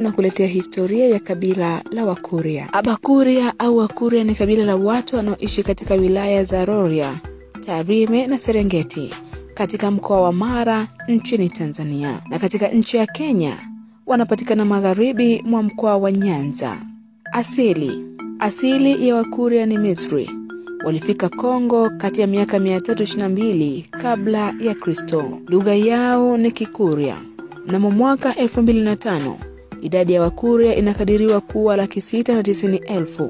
Na kuletea historia ya kabila la Wakuria. Abakuria au Wakuria ni kabila la watu wanaoishi katika wilaya za Rorya, Tarime na Serengeti katika mkoa wa Mara nchini Tanzania, na katika nchi ya Kenya wanapatikana magharibi mwa mkoa wa Nyanza. Asili ya Wakuria ni Misri. Walifika Kongo kati ya miaka 322 kabla ya Kristo. Lugha yao ni Kikuria. Mnamo mwaka 2005 idadi ya Wakuria inakadiriwa kuwa 690,000,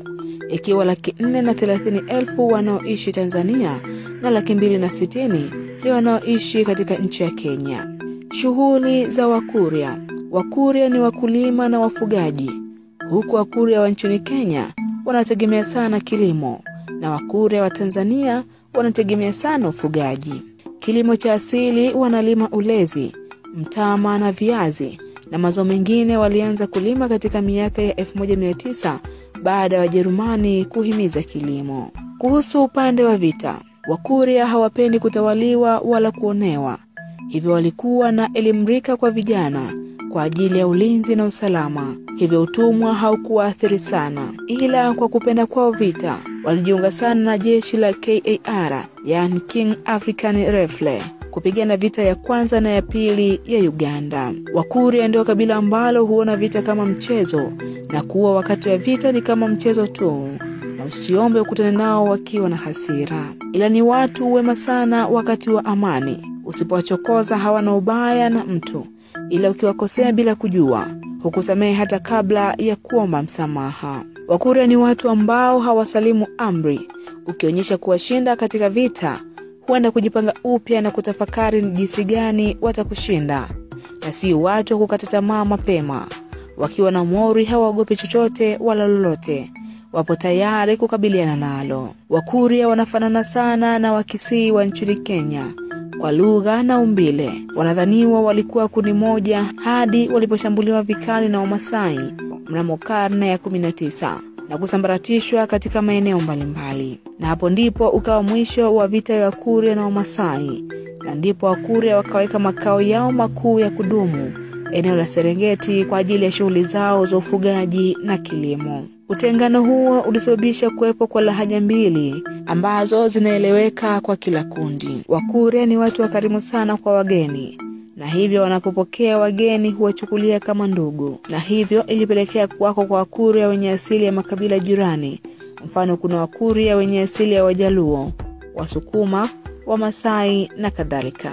ikiwa 430,000 wanaoishi Tanzania na 260,000 ni wanaoishi katika nchi ya Kenya. Shughuli za Wakuria. Wakuria ni wakulima na wafugaji, huku Wakuria wa nchini Kenya wanategemea sana kilimo na Wakuria wa Tanzania wanategemea sana ufugaji. Kilimo cha asili wanalima ulezi, mtama na viazi, na mazao mengine walianza kulima katika miaka ya 1900 baada ya Wajerumani kuhimiza kilimo. Kuhusu upande wa vita, Wakuria hawapendi kutawaliwa wala kuonewa. Hivyo walikuwa na elimu rika kwa vijana kwa ajili ya ulinzi na usalama. Hivyo utumwa haukuathiri sana, ila kwa kupenda kwao vita walijiunga sana na jeshi la KAR, yani King African Rifle, kupigana vita ya kwanza na ya pili ya Uganda. Wakuria ndio kabila ambalo huona vita kama mchezo na kuwa wakati wa vita ni kama mchezo tu, na usiombe ukutane nao wakiwa na hasira. Ila ni watu wema sana wakati wa amani. Usipowachokoza hawana ubaya na mtu, ila ukiwakosea bila kujua hukusamehe hata kabla ya kuomba msamaha. Wakuria ni watu ambao hawasalimu amri. Ukionyesha kuwashinda katika vita, huenda kujipanga upya na kutafakari ni jinsi gani watakushinda, na si watu kukata tamaa mapema. Wakiwa na mori hawaogopi chochote wala lolote, wapo tayari kukabiliana nalo. Wakuria wanafanana sana na Wakisii wa nchini Kenya kwa lugha na umbile. Wanadhaniwa walikuwa kundi moja hadi waliposhambuliwa vikali na Wamasai mnamo karne ya 19 na kusambaratishwa katika maeneo mbalimbali. Na hapo ndipo ukawa mwisho wa vita ya Wakuria na Wamasai, na ndipo Wakuria wakaweka makao yao makuu ya kudumu eneo la Serengeti kwa ajili ya shughuli zao za ufugaji na kilimo. Utengano huo ulisababisha kuwepo kwa lahaja mbili ambazo zinaeleweka kwa kila kundi. Wakuria ni watu wakarimu sana kwa wageni, na hivyo wanapopokea wageni huwachukulia kama ndugu, na hivyo ilipelekea kuwako kwa Wakuria wenye asili ya makabila jirani. Mfano, kuna Wakuria wenye asili ya Wajaluo, Wasukuma, Wamasai na kadhalika.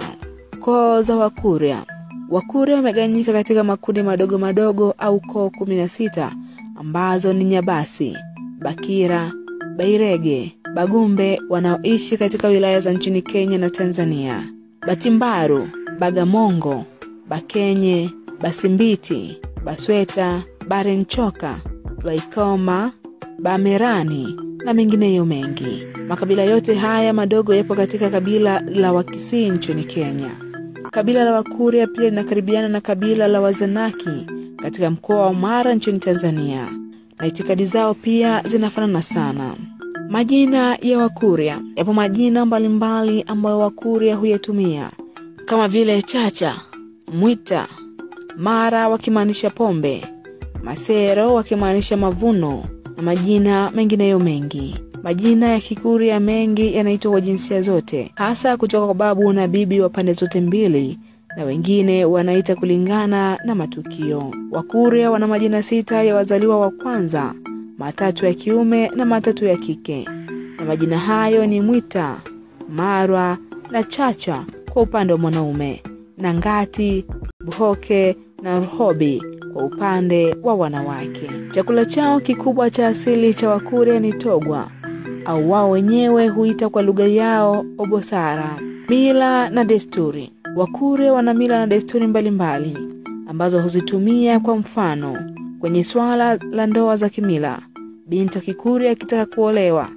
Koo za Wakuria. Wakuria wamegawanyika katika makundi madogo madogo au koo 16 ambazo ni Nyabasi, Bakira, Bairege, Bagumbe wanaoishi katika wilaya za nchini Kenya na Tanzania, Batimbaru, Bagamongo, Bakenye, Basimbiti, Basweta, Barenchoka, Baikoma, Bamerani na mengineyo mengi. Makabila yote haya madogo yapo katika kabila la Wakisii nchini Kenya. Kabila la Wakuria pia linakaribiana na kabila la Wazanaki katika mkoa wa Mara nchini Tanzania, na itikadi zao pia zinafanana sana. Majina ya Wakuria. Yapo majina mbalimbali ambayo Wakuria huyatumia kama vile Chacha, Mwita, Mara wakimaanisha pombe, Masero wakimaanisha mavuno, na majina mengineyo mengi. Majina ya Kikuria mengi yanaitwa kwa jinsia zote, hasa kutoka kwa babu na bibi wa pande zote mbili, na wengine wanaita kulingana na matukio. Wakuria wana majina 6 ya wazaliwa wa kwanza, 3 ya kiume na 3 ya kike. Na majina hayo ni Mwita, Marwa na Chacha kwa upande wa mwanaume, na Ngati, Buhoke na Rhobi kwa upande wa wanawake. Chakula chao kikubwa cha asili cha Wakuria ni togwa, au wao wenyewe huita kwa lugha yao obosara. Mila na desturi. Wakuria wana mila na desturi mbalimbali ambazo huzitumia. Kwa mfano, kwenye swala la ndoa za kimila, binti wa Kikuria akitaka kuolewa,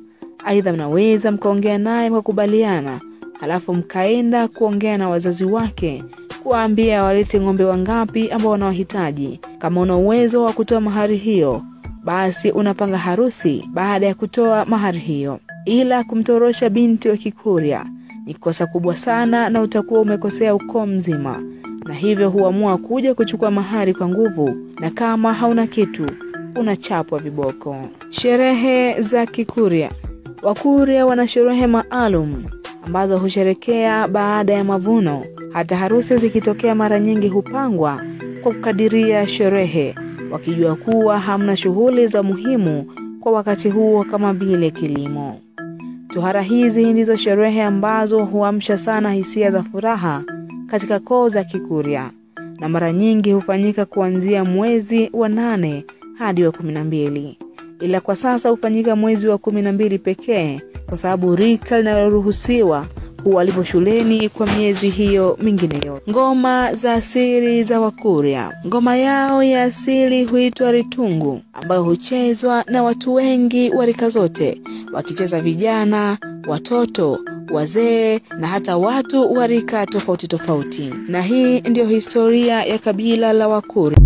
aidha mnaweza mkaongea naye mkakubaliana, halafu mkaenda kuongea na wazazi wake kuambia walete ng'ombe wangapi ambao wanawahitaji. Kama una uwezo wa kutoa mahari hiyo, basi unapanga harusi baada ya kutoa mahari hiyo. Ila kumtorosha binti wa Kikuria ni kosa kubwa sana, na utakuwa umekosea ukoo mzima, na hivyo huamua kuja kuchukua mahari kwa nguvu, na kama hauna kitu unachapwa viboko. Sherehe za Kikuria. Wakuria wana sherehe maalum ambazo husherekea baada ya mavuno. Hata harusi zikitokea mara nyingi hupangwa kwa kukadiria sherehe, wakijua kuwa hamna shughuli za muhimu kwa wakati huo kama vile kilimo. Tohara hizi ndizo sherehe ambazo huamsha sana hisia za furaha katika koo za Kikuria, na mara nyingi hufanyika kuanzia mwezi wa 8 hadi wa 12. Ila kwa sasa hufanyika mwezi wa 12 pekee kwa sababu rika linaloruhusiwa huwa lipo shuleni kwa miezi hiyo mingine yote. Ngoma za asili za Wakuria. Ngoma yao ya asili huitwa Ritungu, ambayo huchezwa na watu wengi wa rika zote, wakicheza vijana, watoto, wazee na hata watu wa rika tofauti tofauti. Na hii ndio historia ya kabila la Wakuria.